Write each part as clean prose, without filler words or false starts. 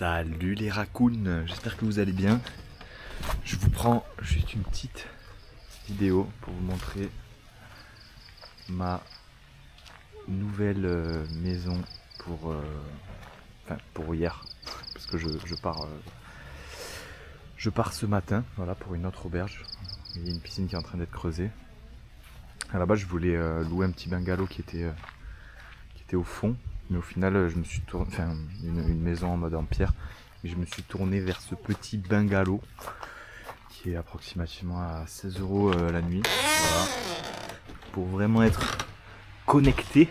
Salut les raccoons, j'espère que vous allez bien. Je vous prends juste une petite vidéo pour vous montrer ma nouvelle maison pour hier, parce que je pars ce matin, voilà, pour une autre auberge. Il y a une piscine qui est en train d'être creusée. À la base, je voulais louer un petit bungalow qui était au fond, mais au final, je me suis tourné, une maison en mode en pierre, et je me suis tourné vers ce petit bungalow qui est approximativement à 16 € la nuit, voilà, pour vraiment être connecté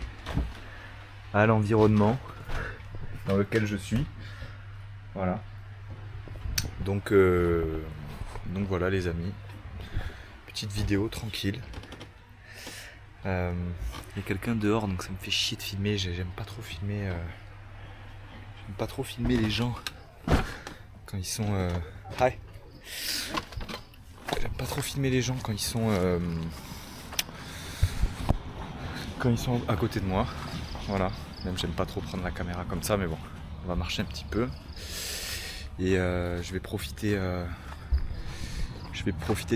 à l'environnement dans lequel je suis, voilà. Donc voilà les amis, petite vidéo tranquille. Il y a quelqu'un dehors, donc ça me fait chier de filmer. J'aime pas trop filmer les gens quand ils sont hi. J'aime pas trop filmer les gens quand ils sont à côté de moi, voilà. Même j'aime pas trop prendre la caméra comme ça, mais bon, on va marcher un petit peu et je vais profiter de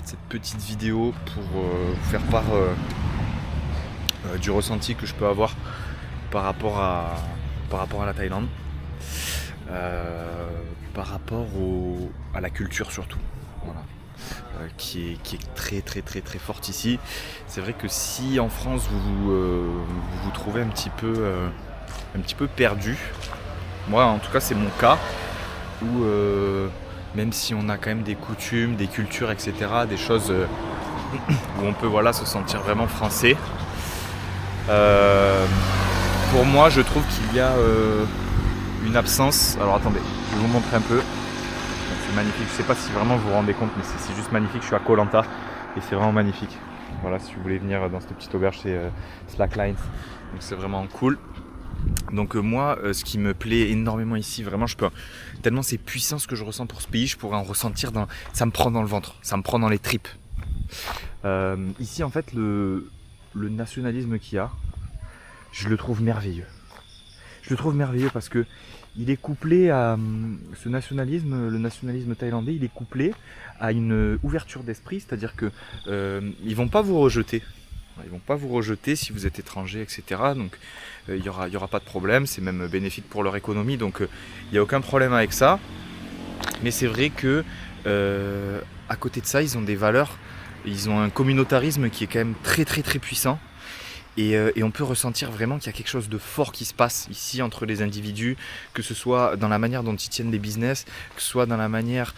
cette petite vidéo pour vous faire part du ressenti que je peux avoir par rapport à la Thaïlande, par rapport à la culture surtout, voilà, qui est très très très très forte ici. C'est vrai que si en France vous trouvez un petit peu perdu, moi en tout cas c'est mon cas, où même si on a quand même des coutumes, des cultures, etc., des choses où on peut, voilà, se sentir vraiment français, pour moi je trouve qu'il y a une absence. Alors attendez, je vais vous montrer un peu. C'est magnifique, je sais pas si vraiment vous vous rendez compte, mais c'est juste magnifique. Je suis à Koh Lanta et c'est vraiment magnifique. Voilà, si vous voulez venir dans cette petite auberge, c'est Slacklines, donc c'est vraiment cool. Donc moi, ce qui me plaît énormément ici, vraiment, tellement c'est puissant ce que je ressens pour ce pays, je pourrais en ressentir ça me prend dans le ventre, ça me prend dans les tripes. Ici en fait le nationalisme qu'il y a, je le trouve merveilleux. Je le trouve merveilleux parce que il est couplé à ce nationalisme, le nationalisme thaïlandais, il est couplé à une ouverture d'esprit, c'est-à-dire que ils vont pas vous rejeter. Ils vont pas vous rejeter si vous êtes étranger, etc. Donc il y aura pas de problème, c'est même bénéfique pour leur économie, donc il n'y a aucun problème avec ça. Mais c'est vrai que à côté de ça, ils ont des valeurs, ils ont un communautarisme qui est quand même très très très puissant. Et on peut ressentir vraiment qu'il y a quelque chose de fort qui se passe ici entre les individus, que ce soit dans la manière dont ils tiennent les business, que ce soit dans la manière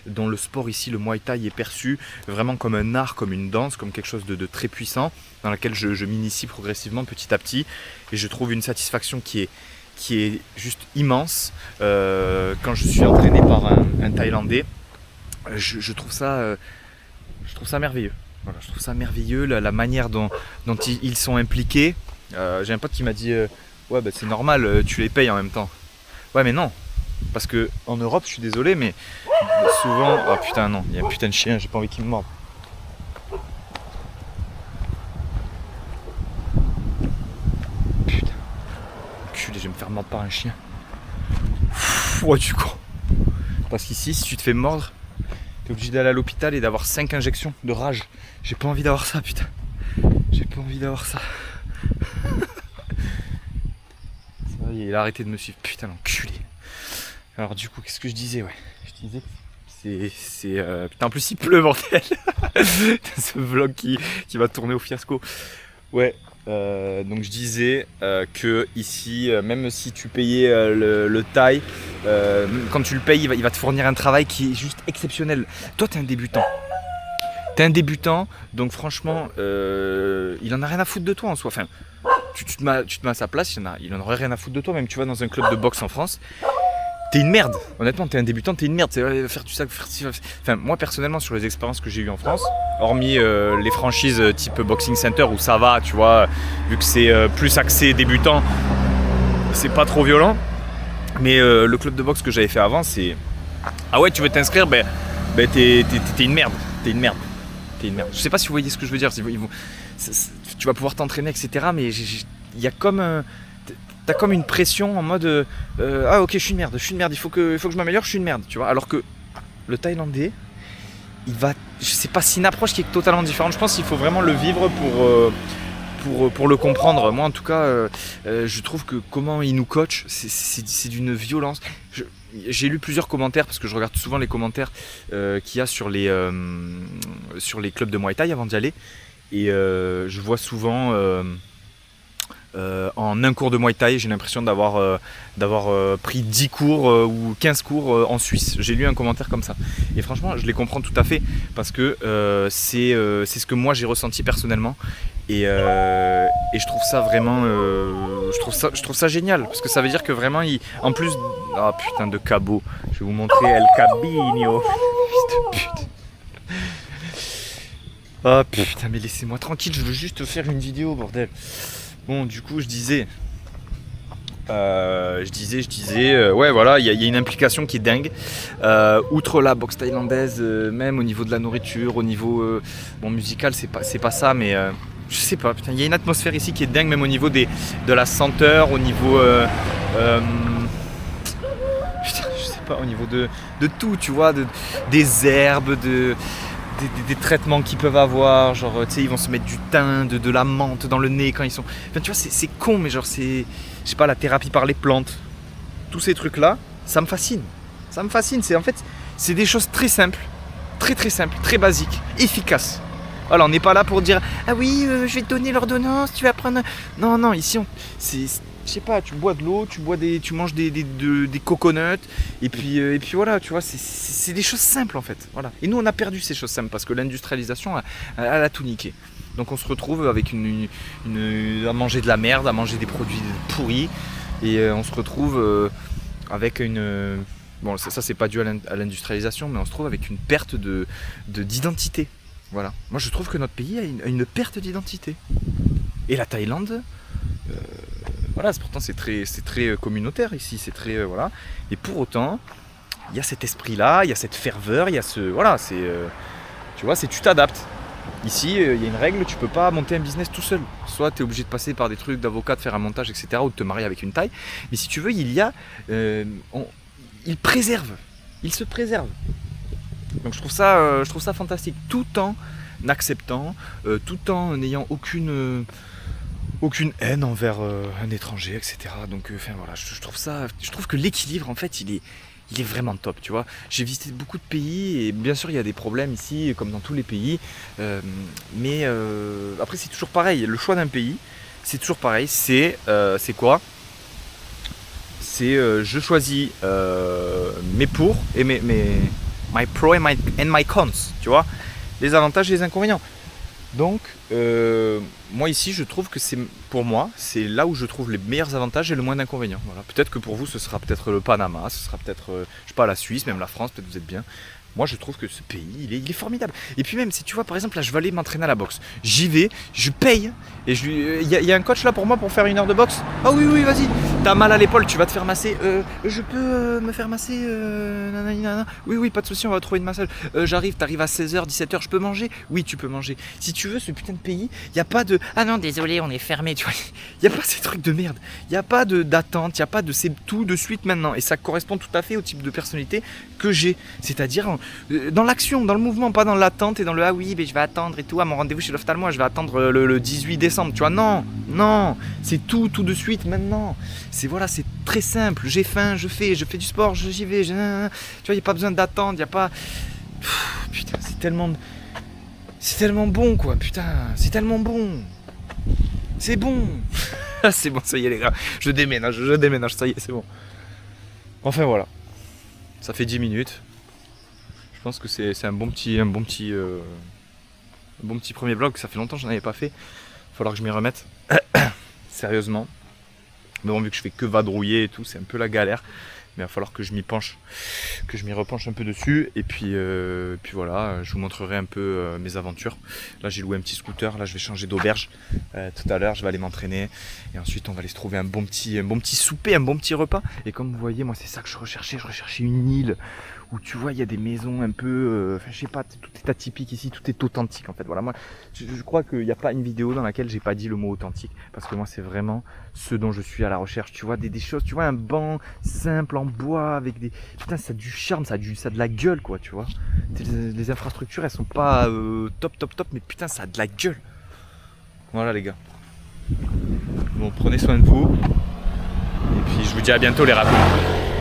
dont le sport ici, le Muay Thai, est perçu vraiment comme un art, comme une danse, comme quelque chose de très puissant, dans laquelle je m'initie progressivement petit à petit, et je trouve une satisfaction qui est juste immense quand je suis entraîné par un Thaïlandais. Je trouve ça merveilleux. Voilà, je trouve ça merveilleux, la manière dont ils sont impliqués. J'ai un pote qui m'a dit ouais, bah, c'est normal, tu les payes en même temps. Ouais, mais non, parce que en Europe, je suis désolé, mais souvent, oh putain, non, il y a un putain de chien, j'ai pas envie qu'il me morde. Putain, enculé, je vais me faire mordre par un chien. Ouais, tu con. Parce qu'ici, si tu te fais mordre, t'es obligé d'aller à l'hôpital et d'avoir 5 injections de rage. J'ai pas envie d'avoir ça, putain. J'ai pas envie d'avoir ça. Ça va, il a arrêté de me suivre. Putain, l'enculé. Alors du coup, qu'est-ce que je disais? Ouais, je disais que c'est putain, en plus il pleut, bordel. Ce vlog qui va tourner au fiasco. Ouais. Donc je disais que ici, même si tu payais le Thaï, quand tu le payes, il va te fournir un travail qui est juste exceptionnel. Toi, t'es un débutant. Donc franchement, il en a rien à foutre de toi en soi. Enfin, tu te mets à sa place, il en aurait rien à foutre de toi. Même tu vas dans un club de boxe en France, t'es une merde. Honnêtement, t'es un débutant, t'es une merde. C'est faire du sac, Enfin, moi personnellement, sur les expériences que j'ai eues en France, hormis les franchises type Boxing Center où ça va, tu vois, vu que c'est plus axé débutant, c'est pas trop violent. Mais le club de boxe que j'avais fait avant, c'est ah ouais, tu veux t'inscrire, ben t'es une merde. T'es une merde. Je sais pas si vous voyez ce que je veux dire. Tu vas pouvoir t'entraîner, etc. Mais il y a comme t'as comme une pression en mode ah ok je suis une merde, il faut que je m'améliore, je suis une merde, tu vois. Alors que le Thaïlandais, il va, je sais pas, c'est une approche qui est totalement différente. Je pense qu'il faut vraiment le vivre pour le comprendre. Moi en tout cas, je trouve que comment il nous coach, c'est d'une violence. J'ai lu plusieurs commentaires parce que je regarde souvent les commentaires qu'il y a sur les clubs de Muay Thai avant d'y aller. Et je vois souvent en un cours de Muay Thai, j'ai l'impression d'avoir pris 10 cours ou 15 cours en Suisse. J'ai lu un commentaire comme ça. Et franchement, je les comprends tout à fait parce que c'est ce que moi j'ai ressenti personnellement. Et je trouve ça vraiment je trouve ça génial parce que ça veut dire que vraiment en plus ah putain de cabot, je vais vous montrer El Cabinho. Fils de pute. Ah putain, mais laissez-moi tranquille, je veux juste faire une vidéo, bordel. Bon, du coup, je disais, ouais, voilà, il y a une implication qui est dingue. Outre la boxe thaïlandaise, même au niveau de la nourriture, au niveau bon, musical, c'est pas ça, mais je sais pas, putain, il y a une atmosphère ici qui est dingue, même au niveau de la senteur, au niveau putain, je sais pas, au niveau de tout, tu vois, des herbes, des traitements qu'ils peuvent avoir, genre tu sais ils vont se mettre du thym, de la menthe dans le nez quand ils sont... Enfin tu vois c'est con mais genre c'est... Je sais pas, la thérapie par les plantes, tous ces trucs là, ça me fascine, c'est en fait c'est des choses très simples, très simples, très basiques, efficaces. Voilà, on n'est pas là pour dire ah oui je vais te donner l'ordonnance, tu vas prendre... Non, ici je sais pas, tu bois de l'eau, tu manges des coconuts et puis voilà, tu vois, c'est des choses simples en fait. Voilà. Et nous on a perdu ces choses simples parce que l'industrialisation elle a tout niqué. Donc on se retrouve avec à manger de la merde, à manger des produits pourris et on se retrouve avec une... Bon ça c'est pas dû à l'industrialisation mais on se trouve avec une perte d'identité. Voilà. Moi je trouve que notre pays a une perte d'identité. Et la Thaïlande... voilà, pourtant c'est très communautaire ici, c'est très voilà. Et pour autant, il y a cet esprit-là, il y a cette ferveur, il y a ce voilà, tu vois, tu t'adaptes. Ici, il y a une règle, tu peux pas monter un business tout seul. Soit tu es obligé de passer par des trucs d'avocat, de faire un montage, etc., ou de te marier avec une Thaï. Mais si tu veux, il se préserve. Donc je trouve ça fantastique, tout en acceptant, tout en n'ayant aucune haine envers un étranger, etc. Donc enfin voilà, je trouve que l'équilibre en fait il est vraiment top, tu vois. J'ai visité beaucoup de pays et bien sûr il y a des problèmes ici comme dans tous les pays, mais après c'est toujours pareil, le choix d'un pays c'est toujours pareil, c'est quoi? C'est je choisis mes pour et my pro and my cons, tu vois, les avantages et les inconvénients. Donc, moi ici, je trouve que pour moi, c'est là où je trouve les meilleurs avantages et le moins d'inconvénients. Voilà. Peut-être que pour vous, ce sera peut-être le Panama, ce sera peut-être, je sais pas, la Suisse, même la France, peut-être vous êtes bien. Moi, je trouve que ce pays, il est formidable. Et puis même, si tu vois, par exemple, là, je vais aller m'entraîner à la boxe. J'y vais, je paye, et il y a un coach là pour moi pour faire 1 heure de boxe. Ah oui, vas-y. T'as mal à l'épaule, tu vas te faire masser. Je peux me faire masser nanana. Oui, pas de souci, on va trouver une massage. T'arrives à 16h, 17h, je peux manger? Oui, tu peux manger. Si tu veux, ce putain de pays, il n'y a pas de... Ah non, désolé, on est fermé, tu vois. Il n'y a pas ces trucs de merde. Il n'y a pas d'attente, il n'y a pas de... C'est tout de suite maintenant. Et ça correspond tout à fait au type de personnalité que j'ai. C'est-à-dire dans l'action, dans le mouvement, pas dans l'attente et dans le ah oui, mais je vais attendre et tout, à mon rendez-vous chez l'ophtalmo, je vais attendre le 18 décembre, tu vois. Non, c'est tout de suite maintenant. C'est très simple, j'ai faim, je fais du sport, j'y vais, tu vois, il n'y a pas besoin d'attendre, il n'y a pas... Putain, c'est tellement bon quoi, putain, c'est tellement bon. C'est bon. C'est bon, ça y est les gars, je déménage, ça y est, c'est bon. Enfin voilà, ça fait 10 minutes. Je pense que c'est un bon petit premier vlog, ça fait longtemps que je n'en avais pas fait. Il va falloir que je m'y remette. Sérieusement. Mais bon, vu que je fais que vadrouiller et tout, c'est un peu la galère. Mais il va falloir que je m'y repenche un peu dessus. Et puis voilà, je vous montrerai un peu mes aventures. Là, j'ai loué un petit scooter. Là, je vais changer d'auberge. Tout à l'heure, je vais aller m'entraîner. Et ensuite, on va aller se trouver un bon petit souper, un bon petit repas. Et comme vous voyez, moi, c'est ça que je recherchais. Je recherchais une île où tu vois il y a des maisons un peu, je sais pas, tout est atypique ici, tout est authentique en fait. Voilà, moi je crois qu'il n'y a pas une vidéo dans laquelle j'ai pas dit le mot authentique, parce que moi c'est vraiment ce dont je suis à la recherche. Tu vois des choses, tu vois un banc simple en bois avec des, putain ça a du charme, ça a de la gueule quoi, tu vois. Les infrastructures elles sont pas top, mais putain ça a de la gueule. Voilà les gars. Bon, prenez soin de vous. Et puis je vous dis à bientôt les rappeurs.